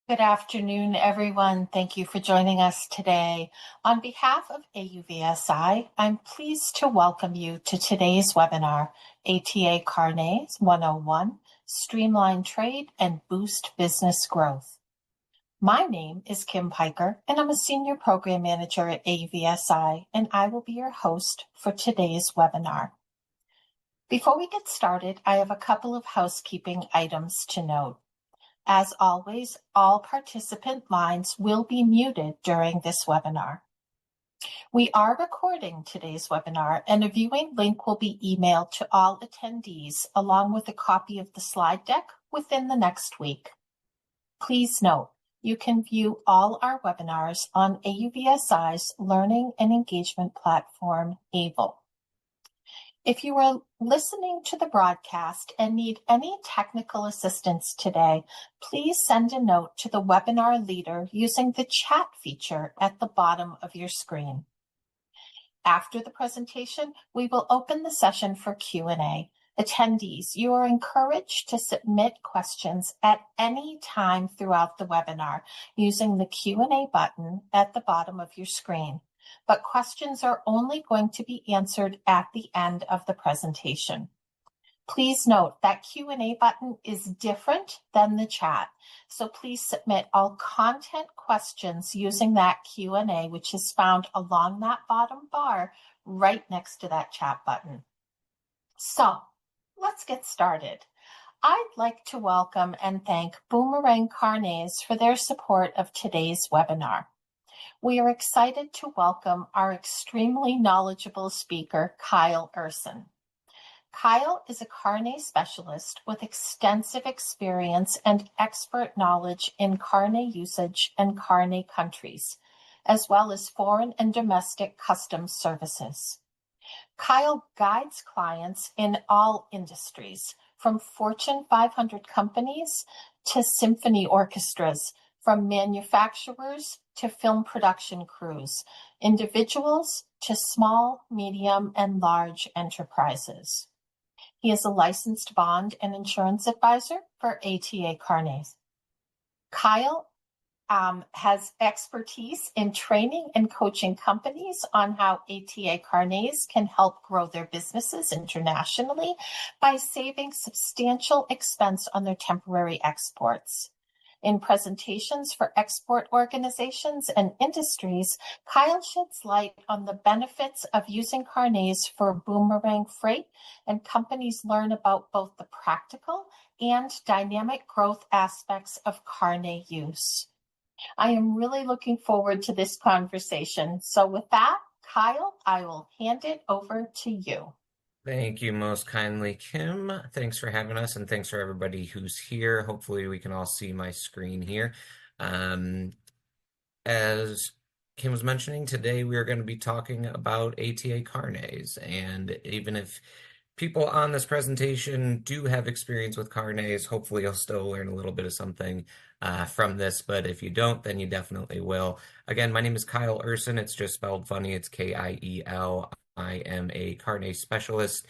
Good afternoon, everyone. Thank you for joining us today. On behalf of AUVSI, I'm pleased to welcome you to today's webinar, ATA Carnets 101, Streamline Trade and Boost Business Growth. My name is Kim Piker, and I'm a Senior Program Manager at AUVSI, and I will be your host for today's webinar. Before we get started, I have a couple of housekeeping items to note. As always, all participant lines will be muted during this webinar. We are recording today's webinar, and a viewing link will be emailed to all attendees along with a copy of the slide deck within the next week. Please note, you can view all our webinars on AUVSI's Learning and Engagement platform, AVL. If you are listening to the broadcast and need any technical assistance today, please send a note to the webinar leader using the chat feature at the bottom of your screen. After the presentation, we will open the session for Q&A. Attendees, you are encouraged to submit questions at any time throughout the webinar using the Q&A button at the bottom of your screen. But questions are only going to be answered at the end of the presentation. Please note that Q&A button is different than the chat, so please submit all content questions using that Q&A, which is found along that bottom bar right next to that chat button. So let's get started. I'd like to welcome and thank Boomerang Carnets for their support of today's webinar. We are excited to welcome our extremely knowledgeable speaker, Kiel Ursin. Kiel is a Carnet Specialist with extensive experience and expert knowledge in Carnet usage and Carnet countries, as well as foreign and domestic customs services. Kiel guides clients in all industries, from Fortune 500 companies to symphony orchestras, from manufacturers to film production crews, individuals to small, medium, and large enterprises. He is a licensed bond and insurance advisor for ATA Carnets. Kiel has expertise in training and coaching companies on how ATA Carnets can help grow their businesses internationally by saving substantial expense on their temporary exports. In presentations for export organizations and industries, Kiel sheds light on the benefits of using Carnets for boomerang freight, and companies learn about both the practical and dynamic growth aspects of Carnet use. I am really looking forward to this conversation. So with that, Kiel, I will hand it over to you. Thank you most kindly, Kim. Thanks for having us, and thanks for everybody who's here. Hopefully we can all see my screen here. As Kim was mentioning, today we are going to be talking about ATA Carnets, and even if people on this presentation do have experience with Carnets, hopefully you'll still learn a little bit of something from this, but if you don't, then you definitely will. Again, my name is Kiel Ursin. It's just spelled funny. It's Kiel. I am a Carnet Specialist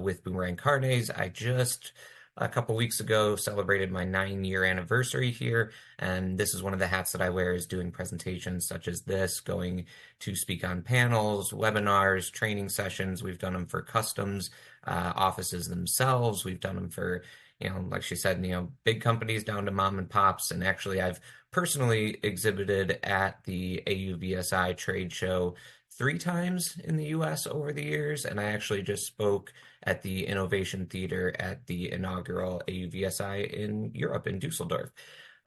with Boomerang Carnets. I just a couple weeks ago celebrated my 9-year anniversary here, and this is one of the hats that I wear, is doing presentations such as this, going to speak on panels, webinars, training sessions. We've done them for customs offices themselves. We've done them for, like she said, big companies down to mom and pops. And actually, I've personally exhibited at the AUVSI trade show 3 times in the US over the years, and I actually just spoke at the Innovation Theater at the inaugural AUVSI in Europe, in Dusseldorf.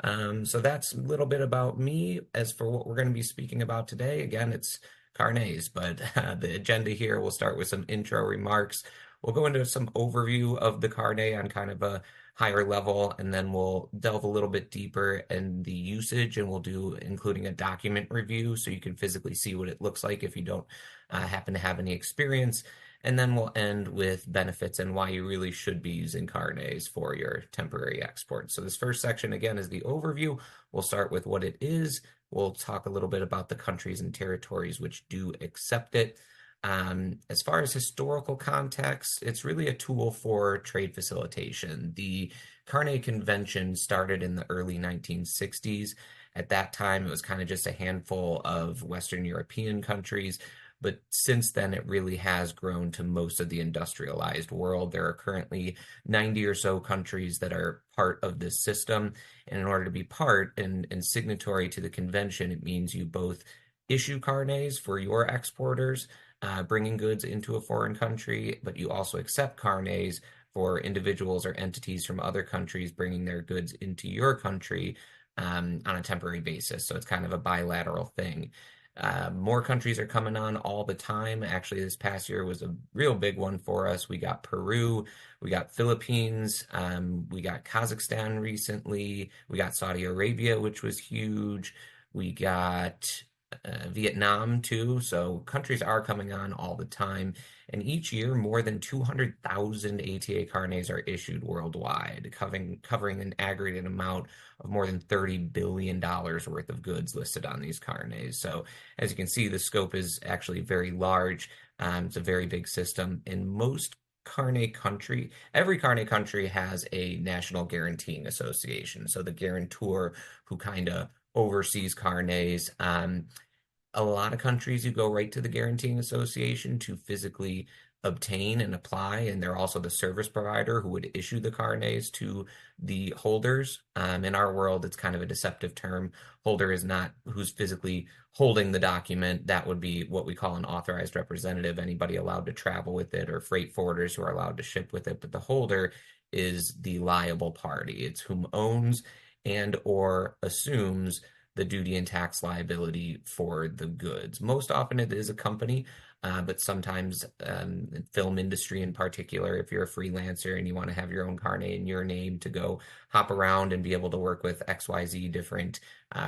So that's a little bit about me. As for what we're going to be speaking about today, again, it's Carnets, but the agenda here, we'll start with some intro remarks. We'll go into some overview of the Carnet on kind of a higher level, and then we'll delve a little bit deeper in the usage, and we'll do including a document review so you can physically see what it looks like if you don't happen to have any experience. And then we'll end with benefits and why you really should be using Carnets for your temporary exports. So this first section, again, is the overview. We'll start with what it is. We'll talk a little bit about the countries and territories which do accept it. As far as historical context, it's really a tool for trade facilitation. The Carnet Convention started in the early 1960s. At that time, it was kind of just a handful of Western European countries, but since then, it really has grown to most of the industrialized world. There are currently 90 or so countries that are part of this system. And in order to be part and signatory to the convention, it means you both issue carnets for your exporters, bringing goods into a foreign country, but you also accept carnets for individuals or entities from other countries bringing their goods into your country on a temporary basis. So it's kind of a bilateral thing. More countries are coming on all the time. Actually, this past year was a real big one for us. We got Peru, we got Philippines, we got Kazakhstan recently, we got Saudi Arabia, which was huge. We got Vietnam too. So countries are coming on all the time. And each year, more than 200,000 ATA carnets are issued worldwide, covering an aggregate amount of more than $30 billion worth of goods listed on these carnets. So as you can see, the scope is actually very large. It's a very big system. In most every Carnet country has a national guaranteeing association. So the guarantor who kind of overseas carnets. A lot of countries, you go right to the guaranteeing association to physically obtain and apply, and they're also the service provider who would issue the carnets to the holders. In our world, it's kind of a deceptive term. Holder is not who's physically holding the document. That would be what we call an authorized representative, anybody allowed to travel with it, or freight forwarders who are allowed to ship with it. But the holder is the liable party. It's whom owns and or assumes the duty and tax liability for the goods. Most often it is a company, but sometimes film industry in particular, if you're a freelancer and you want to have your own carnet in your name to go hop around and be able to work with XYZ different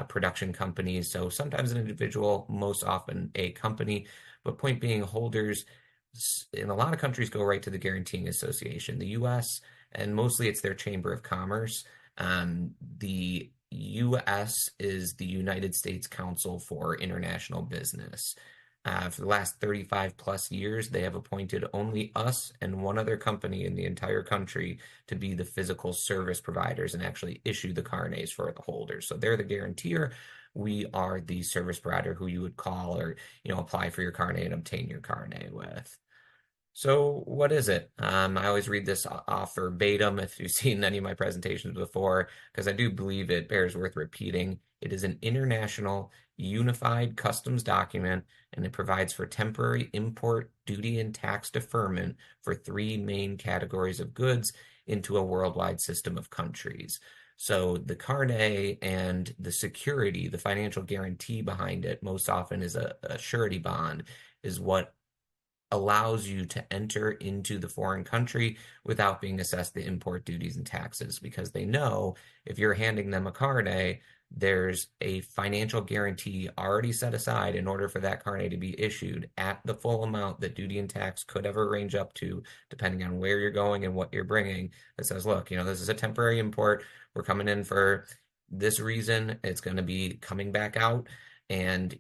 production companies. So sometimes an individual, most often a company, but point being, holders in a lot of countries go right to the guaranteeing association. The US, and mostly it's their Chamber of Commerce. The US is the United States Council for International Business. For the last 35 plus years, they have appointed only us and one other company in the entire country to be the physical service providers and actually issue the carnets for the holders. So they're the guarantor. We are the service provider who you would call or, apply for your carnet and obtain your carnet with. So what is it? I always read this off verbatim if you've seen any of my presentations before, because I do believe it bears worth repeating. It is an international unified customs document, and it provides for temporary import duty and tax deferment for three main categories of goods into a worldwide system of countries. So the carnet and the security, the financial guarantee behind it, most often is a surety bond, is what allows you to enter into the foreign country without being assessed the import duties and taxes, because they know if you're handing them a carnet, there's a financial guarantee already set aside in order for that carnet to be issued at the full amount that duty and tax could ever range up to, depending on where you're going and what you're bringing, that says, look, this is a temporary import. We're coming in for this reason. It's going to be coming back out. And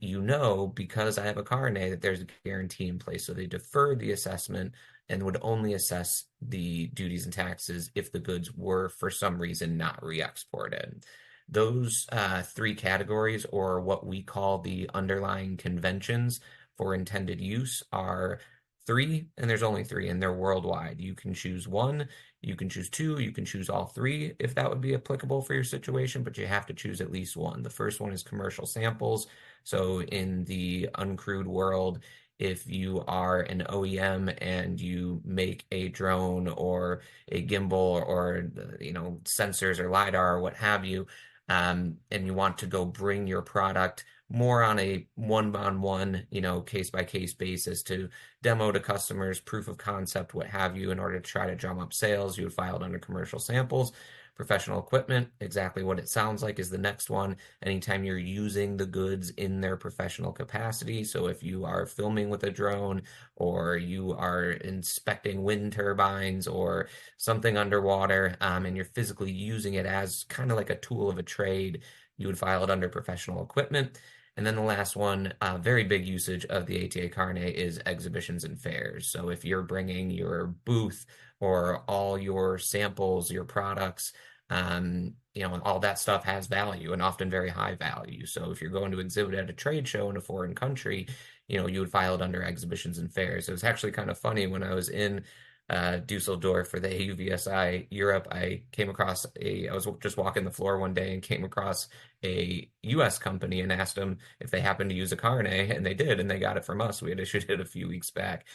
because I have a carnet, that there's a guarantee in place. So they deferred the assessment and would only assess the duties and taxes if the goods were, for some reason, not re-exported. Those three categories, or what we call the underlying conventions for intended use, are three, and there's only three, and they're worldwide. You can choose one, you can choose two, you can choose all three if that would be applicable for your situation, but you have to choose at least one. The first one is commercial samples. So in the uncrewed world, if you are an OEM and you make a drone or a gimbal or sensors or LiDAR or what have you, and you want to go bring your product more on a one-on-one, case-by-case basis to demo to customers, proof of concept, what have you, in order to try to drum up sales, you would file it under commercial samples. Professional equipment, exactly what it sounds like, is the next one. Anytime you're using the goods in their professional capacity. So if you are filming with a drone, or you are inspecting wind turbines or something underwater, and you're physically using it as kind of like a tool of a trade, you would file it under professional equipment. And then the last one, very big usage of the ATA Carnet is exhibitions and fairs. So if you're bringing your booth or all your samples, your products, all that stuff has value and often very high value. So if you're going to exhibit at a trade show in a foreign country, you would file it under exhibitions and fairs. It was actually kind of funny when I was in Dusseldorf for the AUVSI Europe. I was just walking the floor one day and came across a US company and asked them if they happened to use a Carnet, and they did, and they got it from us. We had issued it a few weeks back.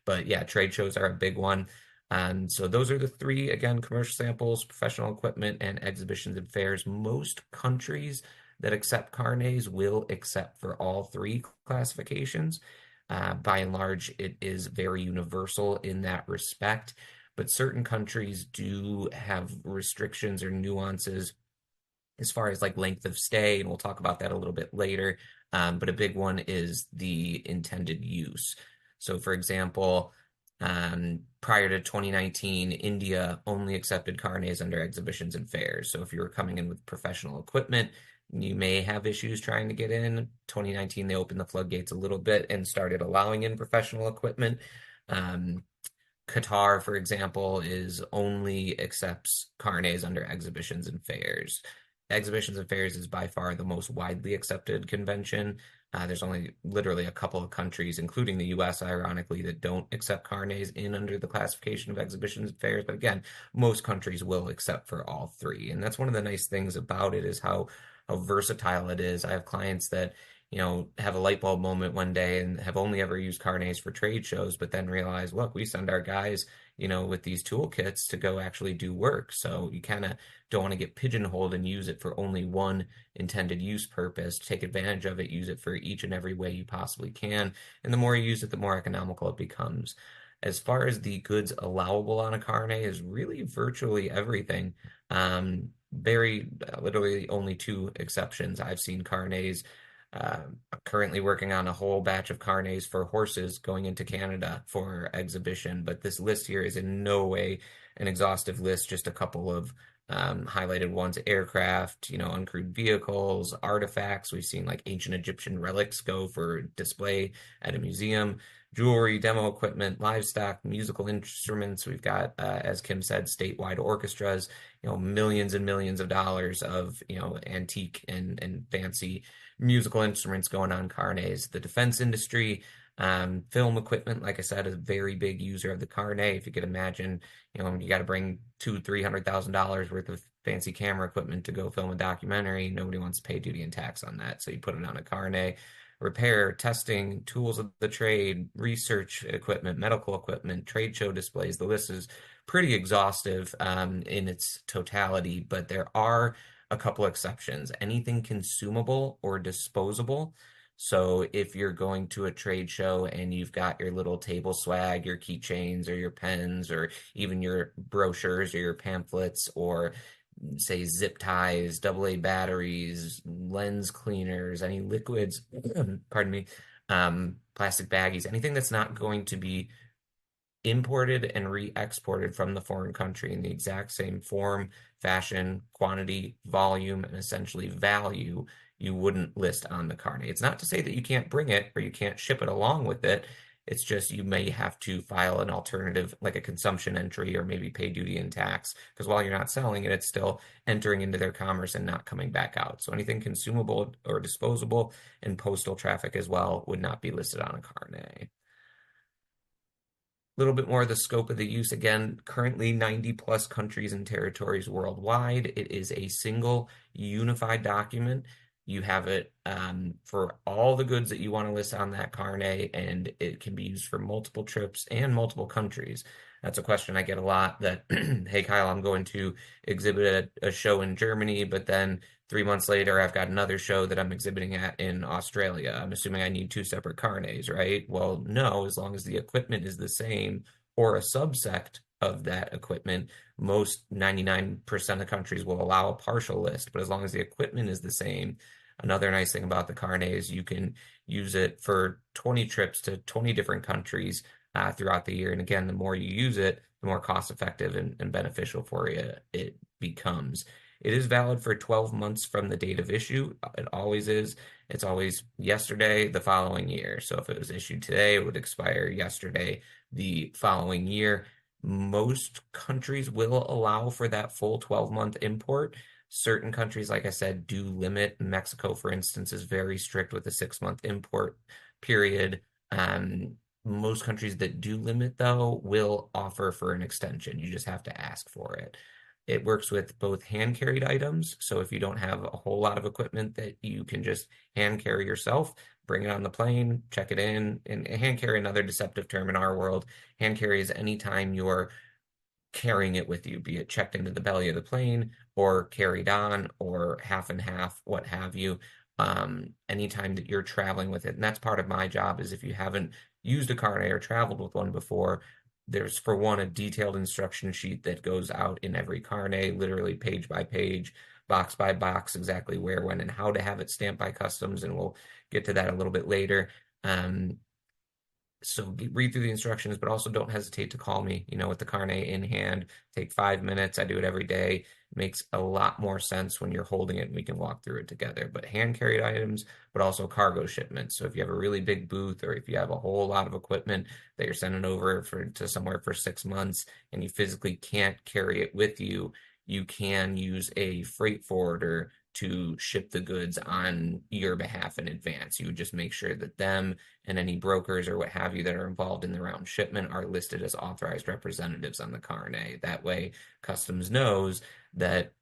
But yeah, trade shows are a big one. And so those are the three, again, commercial samples, professional equipment, and exhibitions and fairs. Most countries that accept Carnets will accept for all three classifications. By and large, it is very universal in that respect, but certain countries do have restrictions or nuances as far as like length of stay, and we'll talk about that a little bit later. But a big one is the intended use. So, for example, prior to 2019, India only accepted carnets under exhibitions and fairs. So if you were coming in with professional equipment, you may have issues trying to get in. 2019, they opened the floodgates a little bit and started allowing in professional equipment. Qatar, for example, is only accepts carnets under exhibitions and fairs. Exhibitions and fairs is by far the most widely accepted convention. There's only literally a couple of countries, including the US, ironically, that don't accept carnets in under the classification of exhibitions and fairs. But again, most countries will accept for all three. And that's one of the nice things about it is how versatile it is. I have clients that have a light bulb moment one day and have only ever used carnets for trade shows, but then realize, look, we send our guys, with these toolkits to go actually do work. So you kind of don't want to get pigeonholed and use it for only one intended use purpose. Take advantage of it, use it for each and every way you possibly can. And the more you use it, the more economical it becomes. As far as the goods allowable on a carnet is really virtually everything. Very literally only two exceptions. I've seen carnets. I'm currently working on a whole batch of carnets for horses going into Canada for exhibition, but this list here is in no way an exhaustive list, just a couple of highlighted ones: aircraft, uncrewed vehicles, artifacts. We've seen like ancient Egyptian relics go for display at a museum, jewelry, demo equipment, livestock, musical instruments. We've got, as Kim said, statewide orchestras, millions and millions of dollars of, antique and fancy musical instruments going on carnets. The defense industry, film equipment, like I said, is a very big user of the carnet. If you could imagine, you got to bring $200,000-$300,000 worth of fancy camera equipment to go film a documentary. Nobody wants to pay duty and tax on that, so you put it on a carnet. Repair, testing, tools of the trade, research equipment, medical equipment, trade show displays. The list is pretty exhaustive in its totality, but there are a couple exceptions. Anything consumable or disposable. So if you're going to a trade show and you've got your little table swag, your keychains or your pens or even your brochures or your pamphlets or say zip ties, AA batteries, lens cleaners, any liquids, pardon me, plastic baggies, anything that's not going to be imported and re-exported from the foreign country in the exact same form, fashion, quantity, volume, and essentially value, you wouldn't list on the carnet. It's not to say that you can't bring it or you can't ship it along with it. It's just you may have to file an alternative, like a consumption entry or maybe pay duty and tax, because while you're not selling it, it's still entering into their commerce and not coming back out. So anything consumable or disposable and postal traffic as well would not be listed on a carnet. Little bit more of the scope of the use. Again, currently 90 plus countries and territories worldwide. It is a single unified document. You have it for all the goods that you want to list on that carnet, and it can be used for multiple trips and multiple countries. That's a question I get a lot that, hey, Kyle, I'm going to exhibit at a show in Germany, but then 3 months later, I've got another show that I'm exhibiting at in Australia. I'm assuming I need two separate carnets, right? Well, no, as long as the equipment is the same or a subsect of that equipment, most 99% of countries will allow a partial list, but as long as the equipment is the same. Another nice thing about the carnet is you can use it for 20 trips to 20 different countries throughout the year. And again, the more you use it, the more cost effective and beneficial for you it becomes. It is valid for 12 months from the date of issue. It always is. It's always yesterday, the following year. So if it was issued today, it would expire yesterday, the following year. Most countries will allow for that full 12-month import. Certain countries, like I said, do limit. Mexico, for instance, is very strict with a 6-month import period. Most countries that do limit, though, will offer for an extension. You just have to ask for it. It works with both hand carried items. So if you don't have a whole lot of equipment that you can just hand carry yourself, bring it on the plane, check it in. And hand carry, another deceptive term in our world. Hand carry is anytime you're carrying it with you, be it checked into the belly of the plane or carried on or half and half, what have you. Anytime that you're traveling with it. And that's part of my job is if you haven't used a Carnet or traveled with one before, there's for one a detailed instruction sheet that goes out in every Carnet, literally page by page, box by box, exactly where, when, and how to have it stamped by customs, and we'll get to that a little bit later. So read through the instructions, but also don't hesitate to call me, with the Carnet in hand. Take 5 minutes. I do it every day. It makes a lot more sense when you're holding it and we can walk through it together. But hand carried items, but also cargo shipments. So if you have a really big booth or if you have a whole lot of equipment that you're sending over to somewhere for 6 months and you physically can't carry it with you, you can use a freight forwarder to ship the goods on your behalf in advance. You would just make sure that them and any brokers or what have you that are involved in the round shipment are listed as authorized representatives on the Carnet. That way, customs knows that,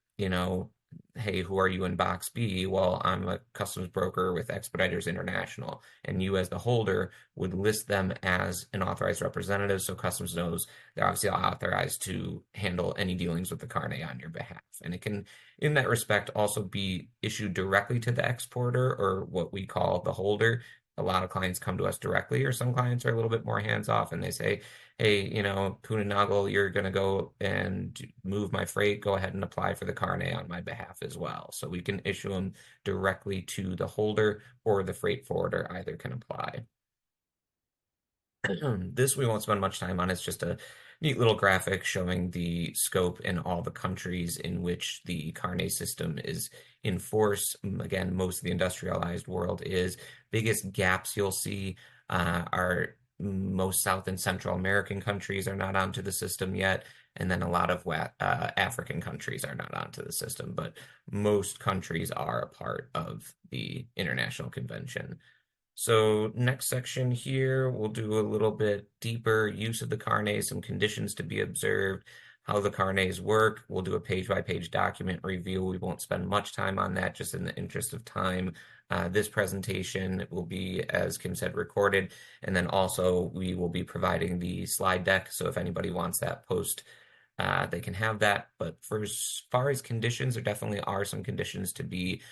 hey, who are you in box B? Well, I'm a customs broker with Expeditors International, and you as the holder would list them as an authorized representative, so customs knows they're obviously authorized to handle any dealings with the Carnet on your behalf. And it can, in that respect, also be issued directly to the exporter or what we call the holder. A lot of clients come to us directly, or some clients are a little bit more hands-off and they say, hey, Kuehne+Nagel, you're going to go and move my freight. Go ahead and apply for the Carnet on my behalf as well. So we can issue them directly to the holder or the freight forwarder. Either can apply. This we won't spend much time on. It's just a neat little graphic showing the scope in all the countries in which the Carnet system is in force. Again, most of the industrialized world is. Biggest gaps you'll see are most South and Central American countries are not onto the system yet, and then a lot of African countries are not onto the system, but most countries are a part of the International Convention. So next section here, we'll do a little bit deeper use of the Carnet, some conditions to be observed, how the Carnets work. We'll do a page-by-page document review. We won't spend much time on that, just in the interest of time. This presentation will be, as Kim said, recorded, and then also we will be providing the slide deck, so if anybody wants that post, they can have that. But for as far as conditions, there definitely are some conditions to be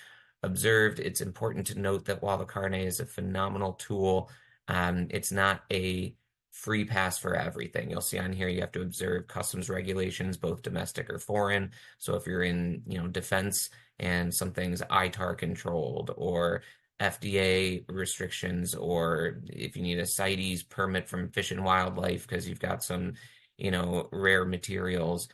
observed. It's important to note that while the Carnet is a phenomenal tool, it's not a free pass for everything. You'll see on here you have to observe customs regulations, both domestic or foreign. So if you're in, defense and something's ITAR controlled or FDA restrictions, or if you need a CITES permit from Fish and Wildlife because you've got some, rare materials,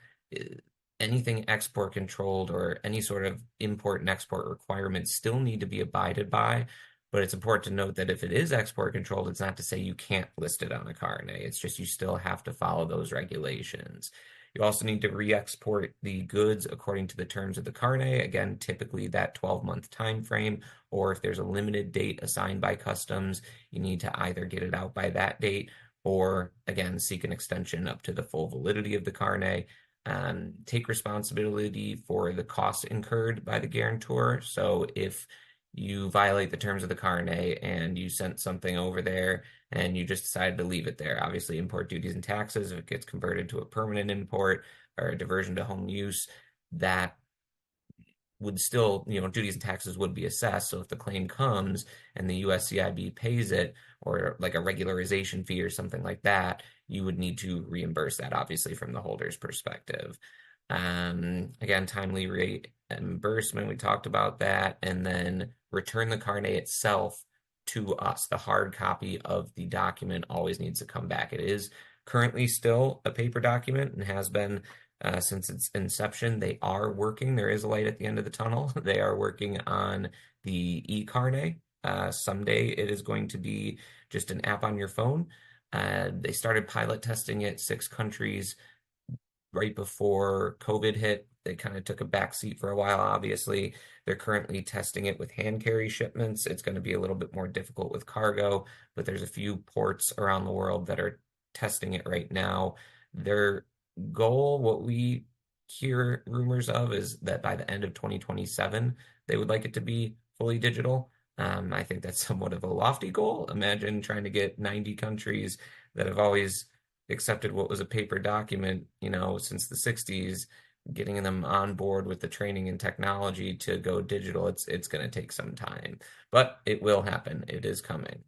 anything export controlled or any sort of import and export requirements still need to be abided by. But it's important to note that if it is export controlled, it's not to say you can't list it on a Carnet. It's just you still have to follow those regulations. You also need to re-export the goods according to the terms of the Carnet. Again, typically that 12-month time frame, or if there's a limited date assigned by customs, you need to either get it out by that date or, again, seek an extension up to the full validity of the Carnet. Take responsibility for the costs incurred by the guarantor. So if you violate the terms of the Carnet and you sent something over there and you just decided to leave it there, obviously import duties and taxes, if it gets converted to a permanent import or a diversion to home use, that would still, duties and taxes would be assessed. So if the claim comes and the USCIB pays it, or like a regularization fee or something like that, you would need to reimburse that, obviously, from the holder's perspective. Again, timely reimbursement, we talked about that, and then return the Carnet itself to us. The hard copy of the document always needs to come back. It is currently still a paper document and has been since its inception. They are working. There is a light at the end of the tunnel. They are working on the e-Carnet. Someday it is going to be just an app on your phone. They started pilot testing it 6 countries right before COVID hit. They kind of took a back seat for a while, obviously. They're currently testing it with hand carry shipments. It's going to be a little bit more difficult with cargo, but there's a few ports around the world that are testing it right now. Their goal, what we hear rumors of, is that by the end of 2027, they would like it to be fully digital. I think that's somewhat of a lofty goal. Imagine trying to get 90 countries that have always accepted what was a paper document, since the 60s, getting them on board with the training and technology to go digital. It's going to take some time, but it will happen. It is coming.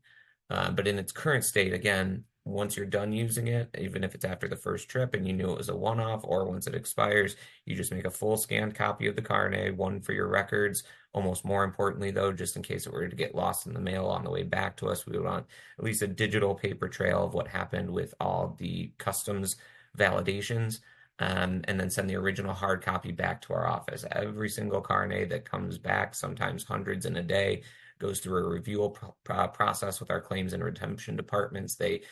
But in its current state, again, once you're done using it, even if it's after the first trip and you knew it was a one-off, or once it expires, you just make a full scanned copy of the Carnet, one for your records. Almost more importantly, though, just in case it were to get lost in the mail on the way back to us, we would want at least a digital paper trail of what happened with all the customs validations, and then send the original hard copy back to our office. Every single Carnet that comes back, sometimes hundreds in a day, goes through a review process with our claims and redemption departments. They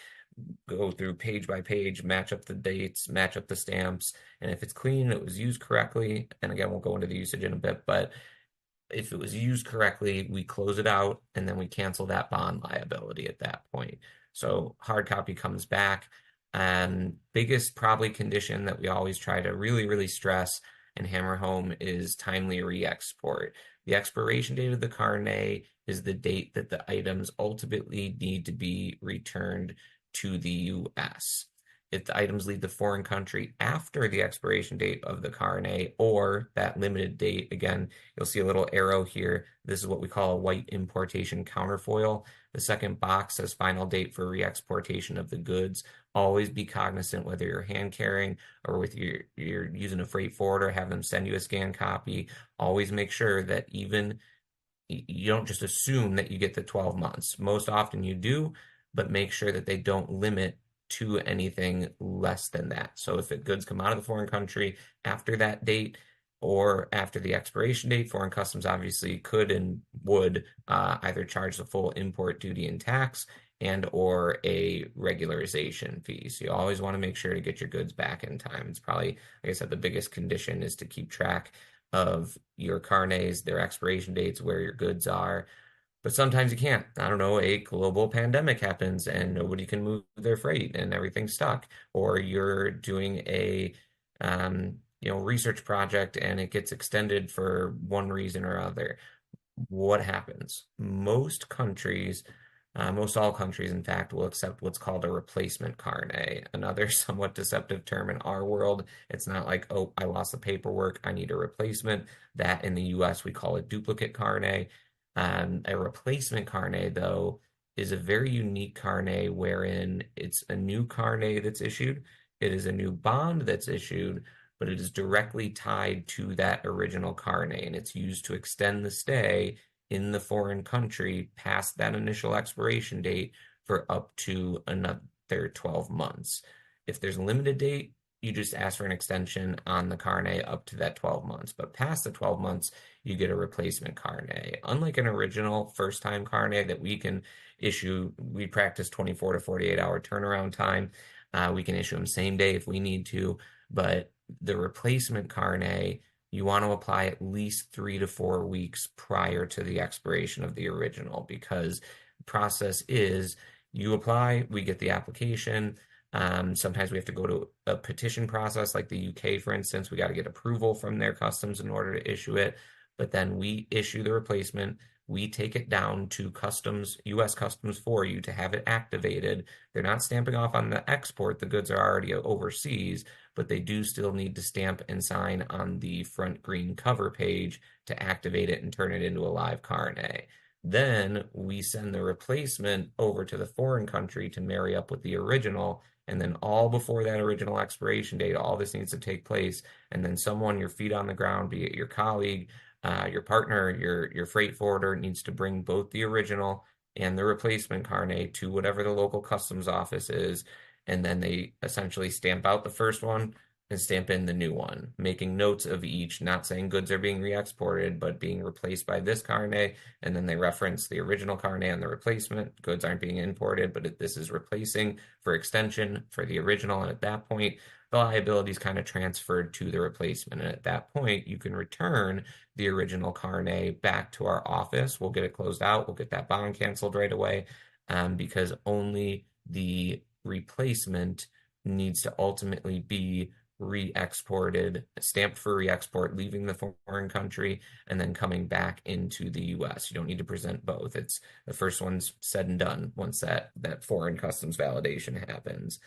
go through page by page, match up the dates, match up the stamps, and if it's clean, it was used correctly. And again, we'll go into the usage in a bit, but if it was used correctly, we close it out and then we cancel that bond liability at that point. So hard copy comes back. And biggest probably condition that we always try to really, really stress and hammer home is timely re-export. The expiration date of the Carnet is the date that the items ultimately need to be returned to the US. If the items leave the foreign country after the expiration date of the Carnet, or that limited date, again, you'll see a little arrow here. This is what we call a white importation counterfoil. The second box says final date for re-exportation of the goods. Always be cognizant whether you're hand carrying or with you're using a freight forwarder, have them send you a scanned copy. Always make sure that even you don't just assume that you get the 12 months. Most often you do, but make sure that they don't limit to anything less than that. So if goods come out of the foreign country after that date or after the expiration date, foreign customs obviously could and would either charge the full import duty and tax and or a regularization fee. So you always want to make sure to get your goods back in time. It's probably, like I said, the biggest condition is to keep track of your carnets, their expiration dates, where your goods are. But sometimes you can't. I don't know, a global pandemic happens and nobody can move their freight and everything's stuck. Or you're doing a research project and it gets extended for one reason or other. What happens? Most countries, most all countries, in fact, will accept what's called a replacement carnet. Another somewhat deceptive term in our world. It's not like, oh, I lost the paperwork, I need a replacement. That in the US, we call it duplicate carnet. A replacement carnet, though, is a very unique carnet wherein it's a new carnet that's issued. It is a new bond that's issued, but it is directly tied to that original carnet, and it's used to extend the stay in the foreign country past that initial expiration date for up to another 12 months. If there's a limited date, you just ask for an extension on the carnet up to that 12 months. But past the 12 months, you get a replacement carnet. Unlike an original first-time carnet that we can issue, we practice 24 to 48-hour turnaround time. We can issue them same day if we need to. But the replacement carnet, you want to apply at least 3 to 4 weeks prior to the expiration of the original, because the process is you apply, we get the application. Sometimes we have to go to a petition process, like the UK, for instance. We got to get approval from their customs in order to issue it. But then we issue the replacement. We take it down to customs, US customs, for you to have it activated. They're not stamping off on the export. The goods are already overseas, but they do still need to stamp and sign on the front green cover page to activate it and turn it into a live carnet. Then we send the replacement over to the foreign country to marry up with the original. And then all before that original expiration date, all this needs to take place. And then someone, your feet on the ground, be it your colleague, your partner, your freight forwarder, needs to bring both the original and the replacement carnet to whatever the local customs office is. And then they essentially stamp out the first one, and stamp in the new one, making notes of each, not saying goods are being re-exported, but being replaced by this carnet, and then they reference the original carnet and the replacement. Goods aren't being imported, but this is replacing for extension for the original, and at that point, the liability is kind of transferred to the replacement. And at that point, you can return the original carnet back to our office. We'll get it closed out. We'll get that bond canceled right away, because only the replacement needs to ultimately be re-exported, stamped for re-export, leaving the foreign country, and then coming back into the US. You don't need to present both. It's the first one's said and done once that foreign customs validation happens.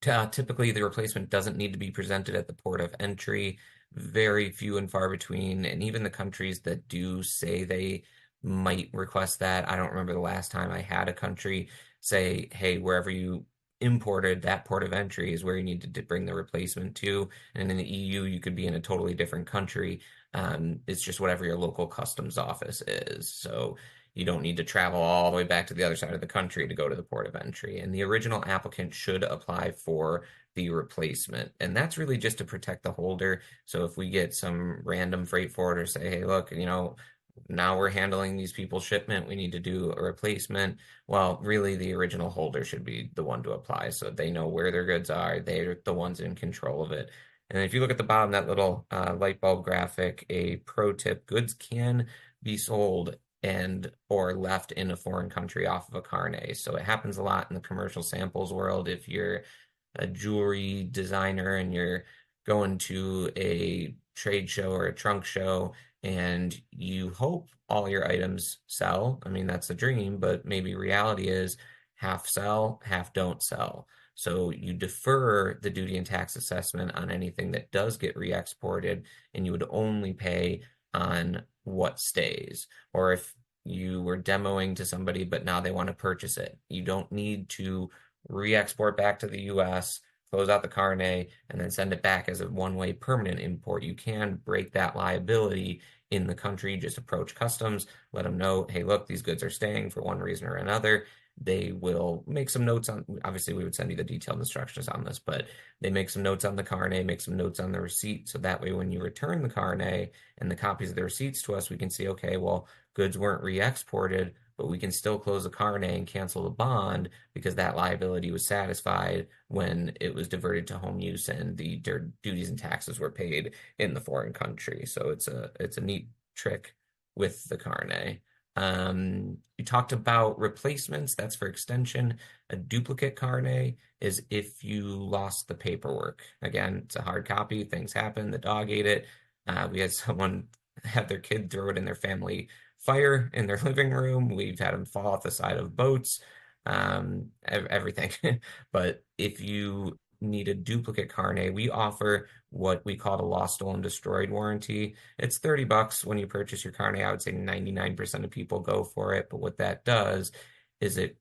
Typically, the replacement doesn't need to be presented at the port of entry. Very few and far between, and even the countries that do say they might request that. I don't remember the last time I had a country say, hey, wherever you imported, that port of entry is where you need to bring the replacement to. And in the EU, you could be in a totally different country. It's just whatever your local customs office is. So you don't need to travel all the way back to the other side of the country to go to the port of entry. And the original applicant should apply for the replacement. And that's really just to protect the holder. So if we get some random freight forwarder say, hey, look, now we're handling these people's shipment, we need to do a replacement. Well, really, the original holder should be the one to apply so they know where their goods are. They're the ones in control of it. And if you look at the bottom, that little light bulb graphic, a pro tip, goods can be sold and or left in a foreign country off of a carnet. So it happens a lot in the commercial samples world. If you're a jewelry designer and you're going to a trade show or a trunk show and you hope all your items sell. I mean, that's the dream, but maybe reality is half sell, half don't sell. So you defer the duty and tax assessment on anything that does get re-exported, and you would only pay on what stays. Or if you were demoing to somebody, but now they want to purchase it, you don't need to re-export back to the US, close out the carnet, and then send it back as a one-way permanent import. You can break that liability in the country. Just approach customs, let them know, hey, look, these goods are staying for one reason or another. They will make some notes on, obviously we would send you the detailed instructions on this, but they make some notes on the carnet, make some notes on the receipt. So that way, when you return the carnet and the copies of the receipts to us, we can see, okay, well, goods weren't re-exported, but we can still close the carnet and cancel the bond because that liability was satisfied when it was diverted to home use and the duties and taxes were paid in the foreign country. So it's a neat trick with the carnet. You talked about replacements. That's for extension. A duplicate carnet is if you lost the paperwork. Again, it's a hard copy. Things happen. The dog ate it. We had someone have their kid throw it in their family fire in their living room. We've had them fall off the side of boats, everything. But if you need a duplicate carnet, we offer what we call a lost, stolen, destroyed warranty. It's $30 when you purchase your carnet. I would say 99% of people go for it. But what that does is it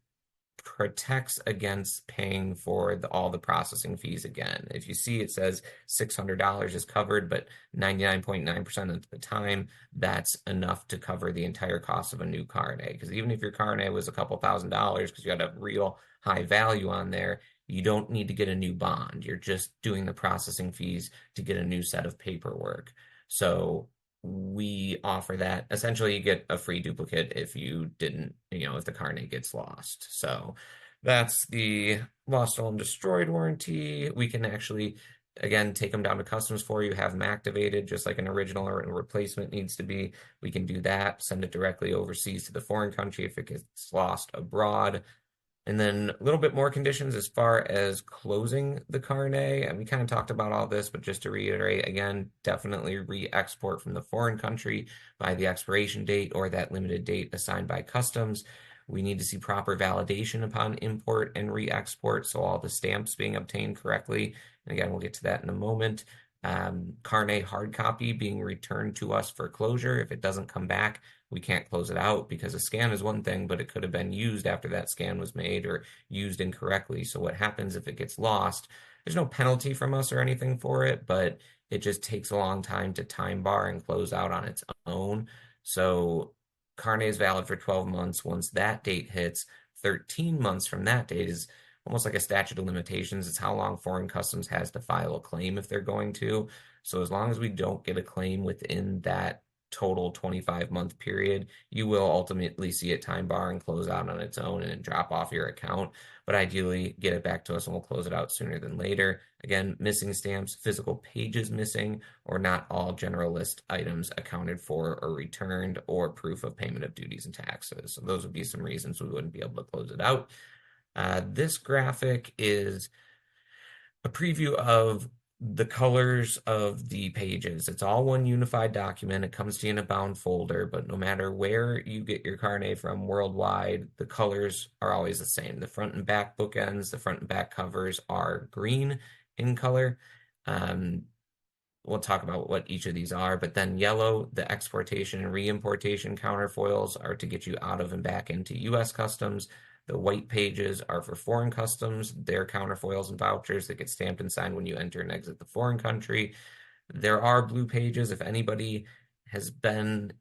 protects against paying for all the processing fees again. If you see it says $600 is covered, but 99.9% of the time, that's enough to cover the entire cost of a new carnet. Because even if your carnet was a couple $1,000s, because you had a real high value on there, you don't need to get a new bond. You're just doing the processing fees to get a new set of paperwork. So we offer that. Essentially, you get a free duplicate if you didn't, if the carnet gets lost. So that's the lost, stolen, destroyed warranty. We can actually, again, take them down to customs for you, have them activated just like an original or a replacement needs to be. We can do that, send it directly overseas to the foreign country if it gets lost abroad. And then a little bit more conditions as far as closing the carnet. And we kind of talked about all this, but just to reiterate again, definitely re-export from the foreign country by the expiration date or that limited date assigned by customs. We need to see proper validation upon import and re-export, so all the stamps being obtained correctly. And again, we'll get to that in a moment. Carnet hard copy being returned to us for closure. If it doesn't come back, we can't close it out because a scan is one thing, but it could have been used after that scan was made or used incorrectly. So what happens if it gets lost? There's no penalty from us or anything for it, but it just takes a long time to time bar and close out on its own. So Carnet is valid for 12 months. Once that date hits, 13 months from that date is almost like a statute of limitations. It's how long foreign customs has to file a claim if they're going to. So as long as we don't get a claim within that total 25-month period, you will ultimately see it time bar and close out on its own and drop off your account. But ideally, get it back to us and we'll close it out sooner than later. Again, missing stamps, physical pages missing, or not all general list items accounted for or returned, or proof of payment of duties and taxes. So those would be some reasons we wouldn't be able to close it out. This graphic is a preview of the colors of the pages. It's all one unified document. It comes to you in a bound folder, but no matter where you get your Carnet from worldwide, the colors are always the same. The front and back bookends, the front and back covers are green in color. We'll talk about what each of these are, but then yellow, the exportation and reimportation counterfoils are to get you out of and back into U.S. customs. The white pages are for foreign customs. They're counterfoils and vouchers that get stamped and signed when you enter and exit the foreign country. There are blue pages. If anybody has been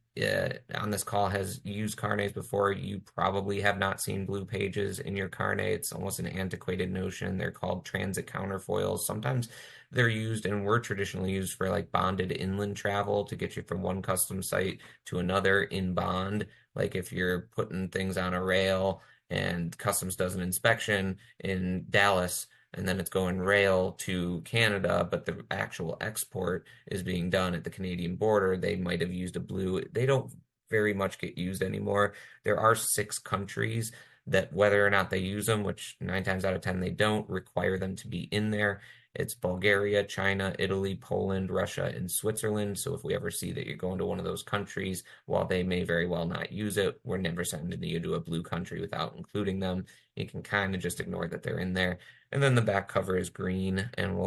on this call has used Carnets before, you probably have not seen blue pages in your Carnet. It's almost an antiquated notion. They're called transit counterfoils. Sometimes they're used and were traditionally used for like bonded inland travel to get you from one custom site to another in bond. Like if you're putting things on a rail and customs does an inspection in Dallas, and then it's going rail to Canada, but the actual export is being done at the Canadian border, they might have used a blue. They don't very much get used anymore. There are 6 countries that, whether or not they use them, which 9 times out of 10 they don't, require them to be in there. It's Bulgaria, China, Italy, Poland, Russia, and Switzerland. So if we ever see that you're going to one of those countries, while they may very well not use it, we're never sending you to a blue country without including them. You can kind of just ignore that they're in there. And then the back cover is green, and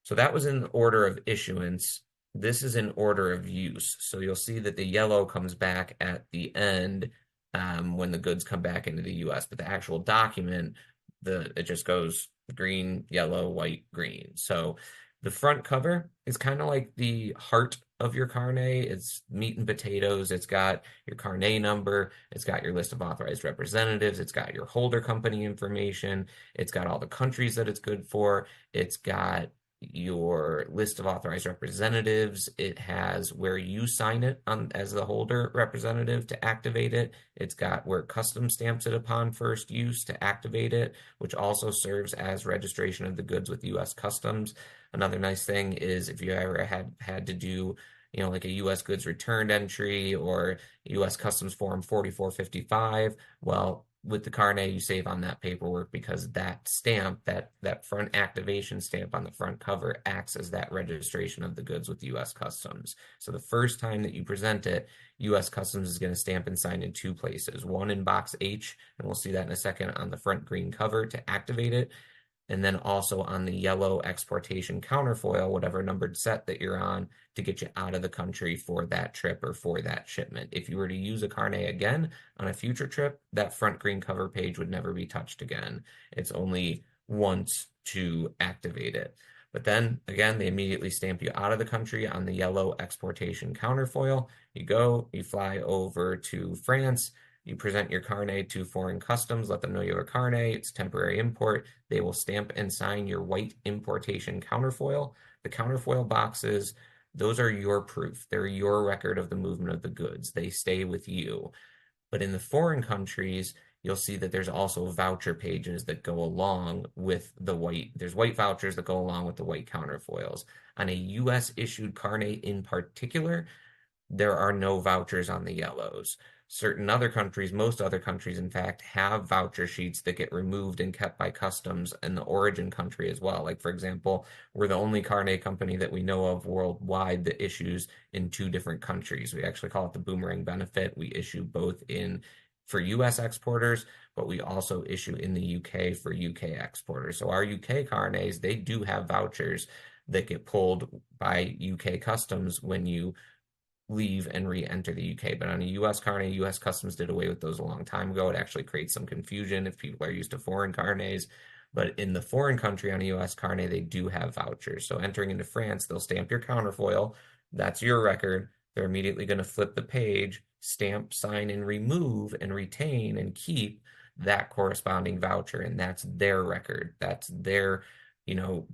so that was in order of issuance. This is in order of use. So you'll see that the yellow comes back at the end when the goods come back into the US, but the actual document, it just goes green, yellow, white, green. So the front cover is kind of like the heart of your Carnet. It's meat and potatoes. It's got your Carnet number. It's got your list of authorized representatives. It's got your holder company information. It's got all the countries that it's good for. It's got your list of authorized representatives. It has where you sign it as the holder representative to activate it. It's got where customs stamps it upon first use to activate it, which also serves as registration of the goods with U.S. Customs. Another nice thing is if you ever had to do, like a U.S. goods returned entry or U.S. Customs Form 4455, well, with the Carnet, you save on that paperwork because that stamp, that front activation stamp on the front cover acts as that registration of the goods with U.S. Customs. So the first time that you present it, U.S. Customs is going to stamp and sign in 2 places, one in box H, and we'll see that in a second on the front green cover to activate it, and then also on the yellow exportation counterfoil, whatever numbered set that you're on, to get you out of the country for that trip or for that shipment. If you were to use a Carnet again on a future trip, that front green cover page would never be touched again. It's only once to activate it. But then, again, they immediately stamp you out of the country on the yellow exportation counterfoil. You go, you fly over to France, you present your Carnet to foreign customs, let them know you have a Carnet, it's temporary import. They will stamp and sign your white importation counterfoil. The counterfoil boxes, those are your proof. They're your record of the movement of the goods. They stay with you. But in the foreign countries, you'll see that there's also voucher pages that go along with the white. There's white vouchers that go along with the white counterfoils. On a U.S. issued Carnet in particular, there are no vouchers on the yellows. Certain other countries, most other countries, in fact, have voucher sheets that get removed and kept by customs in the origin country as well. Like, for example, we're the only Carnet company that we know of worldwide that issues in 2 different countries. We actually call it the boomerang benefit. We issue both for US exporters, but we also issue in the UK for UK exporters. So our UK Carnets, they do have vouchers that get pulled by UK customs when you leave and re-enter the UK. But on a US Carnet, US Customs did away with those a long time ago. It actually creates some confusion if people are used to foreign Carnets. But in the foreign country on a US Carnet, they do have vouchers. So entering into France, they'll stamp your counterfoil. That's your record. They're immediately going to flip the page, stamp, sign, and remove, and retain, and keep that corresponding voucher, and that's their record. That's their,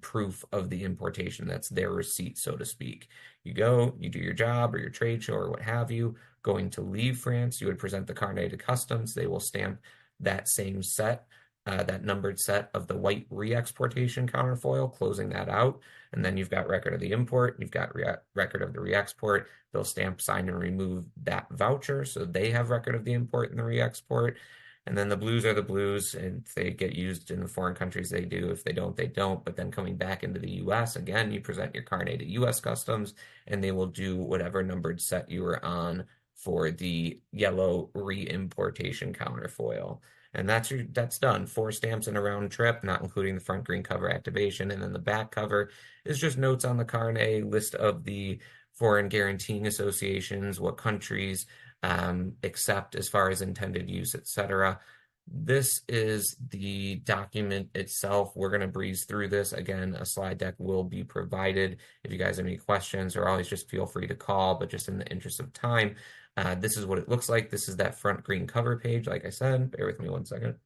proof of the importation. That's their receipt, so to speak. You go, you do your job or your trade show or what have you. Going to leave France, you would present the carnet to customs. They will stamp that same set, that numbered set of the white re-exportation counterfoil, closing that out. And then you've got record of the import, you've got record of the re-export. They'll stamp, sign, and remove that voucher, so they have record of the import and the re-export. And then the blues are the blues, and if they get used in the foreign countries, they do. If they don't, they don't. But then coming back into the U.S., again, you present your carnet to U.S. Customs, and they will do whatever numbered set you were on for the yellow re-importation counterfoil. And that's done. 4 stamps in a round trip, not including the front green cover activation. And then the back cover is just notes on the carnet, list of the foreign guaranteeing associations, what countries accept as far as intended use, etc. This is the document itself. We're going to breeze through this. Again, a slide deck will be provided. If you guys have any questions, or always just feel free to call, but just in the interest of time, this is what it looks like. This is that front green cover page. Like I said, bear with me one second.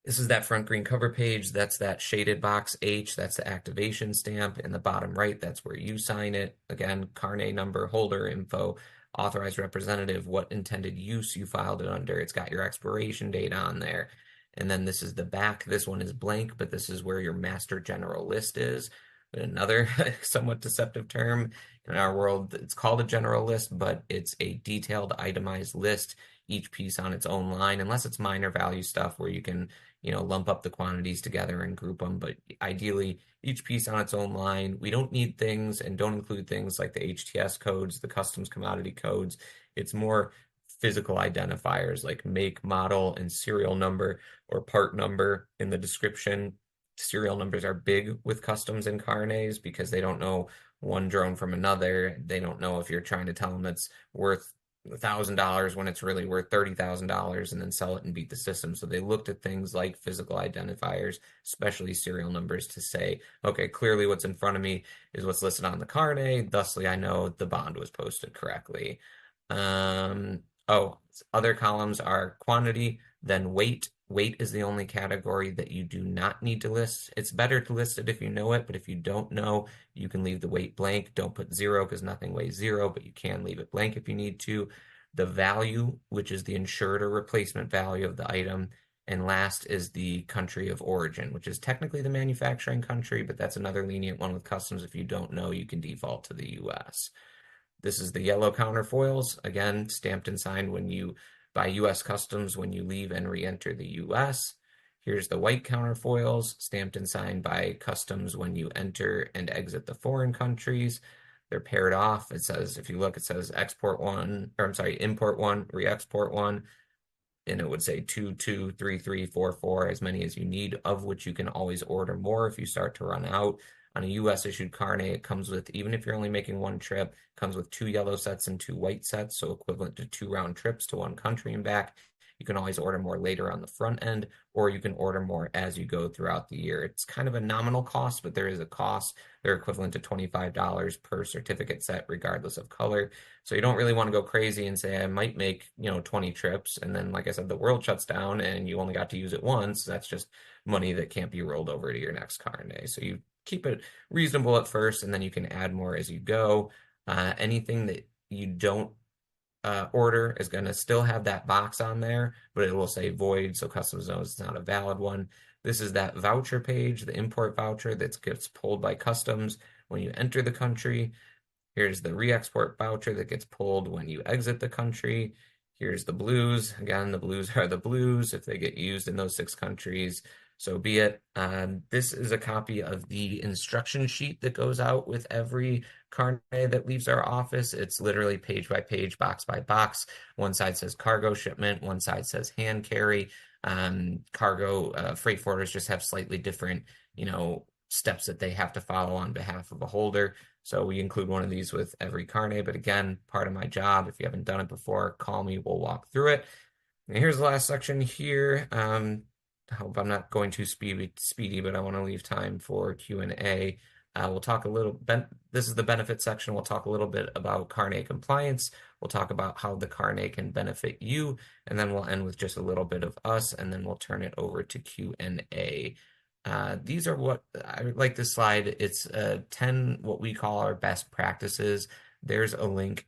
This is that front green cover page. That's that shaded box H. That's the activation stamp. In the bottom right, that's where you sign it. Again, carnet number, holder info, authorized representative, what intended use you filed it under. It's got your expiration date on there. And then this is the back. This one is blank, but this is where your master general list is. Another somewhat deceptive term in our world. It's called a general list, but it's a detailed itemized list, each piece on its own line, unless it's minor value stuff where you can, lump up the quantities together and group them. But ideally, each piece on its own line. We don't need things and don't include things like the HTS codes, the customs commodity codes. It's more physical identifiers like make, model, and serial number or part number in the description. Serial numbers are big with customs and carnets because they don't know one drone from another. They don't know if you're trying to tell them it's worth $1,000 when it's really worth $30,000 and then sell it and beat the system. So they looked at things like physical identifiers, especially serial numbers, to say, okay, clearly what's in front of me is what's listed on the carnet. Thusly, I know the bond was posted correctly. Other columns are quantity, then weight. Weight is the only category that you do not need to list. It's better to list it if you know it, but if you don't know, you can leave the weight blank. Don't put 0 because nothing weighs 0, but you can leave it blank if you need to. The value, which is the insured or replacement value of the item. And last is the country of origin, which is technically the manufacturing country, but that's another lenient one with customs. If you don't know, you can default to the US. This is the yellow counterfoils, again, stamped and signed by U.S. Customs when you leave and re-enter the U.S. Here's the white counterfoils, stamped and signed by Customs when you enter and exit the foreign countries. They're paired off. It says, if you look, it says import one, re-export one, and it would say 2, 2, 3, 3, 4, 4, as many as you need, of which you can always order more if you start to run out. On a U.S. issued carnet, it comes with, even if you're only making one trip, comes with 2 yellow sets and 2 white sets, so equivalent to 2 round trips to one country and back. You can always order more later on the front end, or you can order more as you go throughout the year. It's kind of a nominal cost, but there is a cost. They're equivalent to $25 per certificate set, regardless of color. So you don't really want to go crazy and say, I might make, 20 trips. And then, like I said, the world shuts down and you only got to use it once. That's just money that can't be rolled over to your next carnet. So you keep it reasonable at first, and then you can add more as you go. Anything that you don't order is going to still have that box on there, but it will say void, so customs knows it's not a valid one. This is that voucher page, the import voucher that gets pulled by customs when you enter the country. Here's the re-export voucher that gets pulled when you exit the country. Here's the blues. Again, the blues are the blues. If they get used in those 6 countries, so be it. This is a copy of the instruction sheet that goes out with every carnet that leaves our office. It's literally page by page, box by box. One side says cargo shipment, one side says hand carry. Cargo freight forwarders just have slightly different, steps that they have to follow on behalf of a holder. So we include one of these with every carnet. But again, part of my job, if you haven't done it before, call me, we'll walk through it. And here's the last section here. I hope I'm not going too speedy, but I want to leave time for Q&A. We'll talk a little this is the benefit section. We'll talk a little bit about Carnet compliance. We'll talk about how the Carnet can benefit you, and then we'll end with just a little bit of us, and then we'll turn it over to Q&A. These are what I like this slide. It's 10 what we call our best practices. There's a link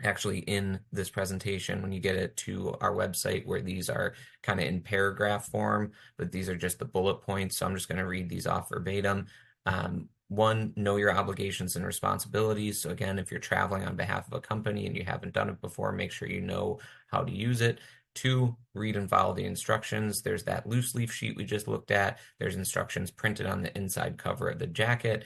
actually in this presentation when you get it to our website where these are kind of in paragraph form, but these are just the bullet points. So I'm just going to read these off verbatim. One, know your obligations and responsibilities. So again, if you're traveling on behalf of a company and you haven't done it before, make sure you know how to use it. Two, read and follow the instructions. There's that loose leaf sheet we just looked at. There's instructions printed on the inside cover of the jacket.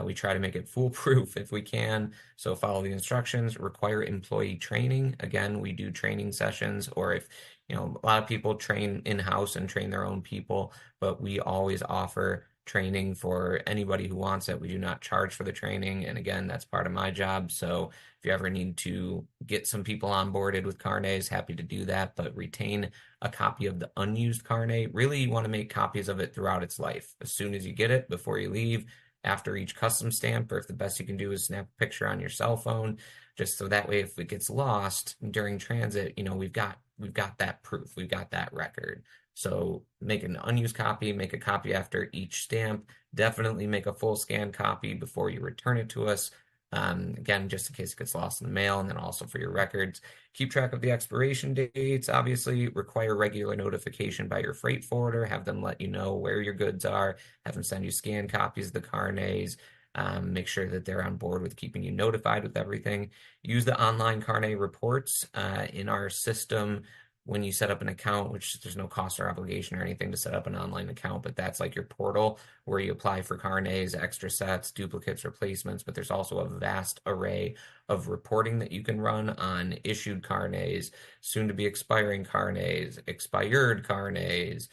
We try to make it foolproof if we can. So follow the instructions, require employee training. Again, we do training sessions, or if, a lot of people train in-house and train their own people, but we always offer training for anybody who wants it. We do not charge for the training. And again, that's part of my job. So if you ever need to get some people onboarded with Carnets, happy to do that, but retain a copy of the unused Carnet. Really, you want to make copies of it throughout its life. As soon as you get it, before you leave, after each custom stamp, or if the best you can do is snap a picture on your cell phone, just so that way if it gets lost during transit, we've got that proof, we've got that record. So make an unused copy, make a copy after each stamp, definitely make a full scan copy before you return it to us. Again, just in case it gets lost in the mail, and then also for your records. Keep track of the expiration dates, obviously. Require regular notification by your freight forwarder. Have them let you know where your goods are. Have them send you scanned copies of the Carnets. Make sure that they're on board with keeping you notified with everything. Use the online Carnet reports in our system. When you set up an account, which there's no cost or obligation or anything to set up an online account, but that's like your portal where you apply for Carnets, extra sets, duplicates, replacements, but there's also a vast array of reporting that you can run on issued Carnets, soon to be expiring Carnets, expired Carnets.